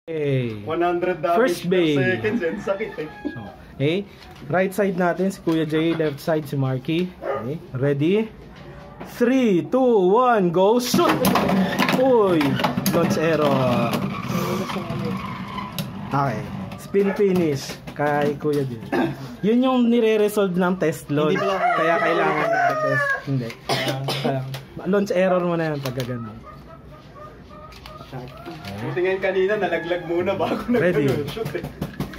Okay. 100 damage First per base. seconds and sakit eh. So, okay. Right side natin si Kuya Jay, left side si Marky. Okay. Ready? 3, 2, 1, go! Shoot! Uy! Launch error. Okay. Spin finish kay Kuya Jay. Yun yung nire-resolve ng test load. Kaya kailangan mag-test. Hindi. Launch error mo na yan pagka ganun. Buti ngayon kanina nalaglag muna bago nag-shoot eh.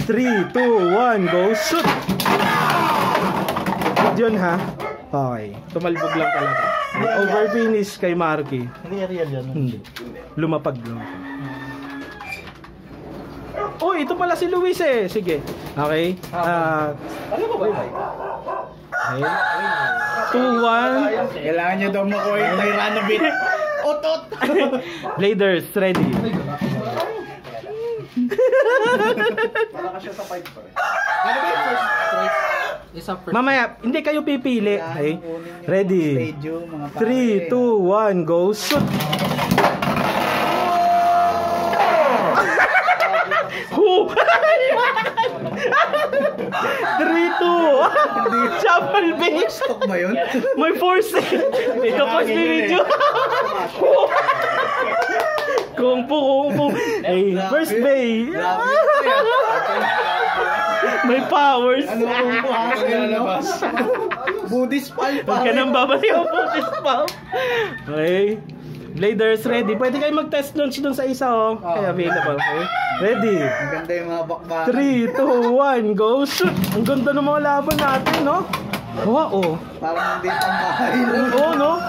3, 2, 1, go! Shoot! Yun ha? Okay. Tumalbog lang talaga. Over finish kay Marky. Hindi real yan. Hindi. Lumapag lang. Oh, ito pala si Luis eh. Sige. Okay. Ano ba ba? Okay. 2, 1. Kailangan nyo daw makuha yung Tyranobit. Otot! Bladers, ready. Wala ka siya sa 5 pa rin. Ano ba yung first strike? Isa first. Mamaya, hindi kayo pipili. Okay. Ready. 3, 2, 1, go. Shoot! Who? 3, 2, 1. Shuffle base. Stock ba yun? May force. Ito po si video. Kung po. Hey, first bay. May powers. Ano kung lalabas? Buddhist pal pa. Huwag ka nang babalik ang Buddhist pal. Okay. Bladers ready. Pwede kayo mag-test launch dun sa isa oh. Kaya available. Okay. Ready. Ang ganda yung mga bakbakan. 3, 2, 1, go shoot. Ang ganda ng mga laban natin, no? Oo. Parang hindi pang bahay lang. Oo, no?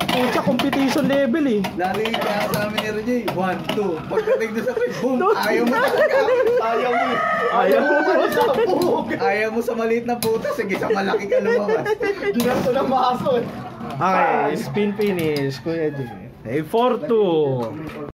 Pucha, competition level eh. Lalo yung kaya sa amin ni Roger, 1, 2. Pagdating doon sa face, boom! Ayaw mo talaga. Ayaw mo eh. Ayaw mo. Ayaw mo sa maliit na puta. Sige, sa malaki ka lumabas. Ginasto ng maso eh. Okay, spin finish, Kuya Jay. Hey, 4-2.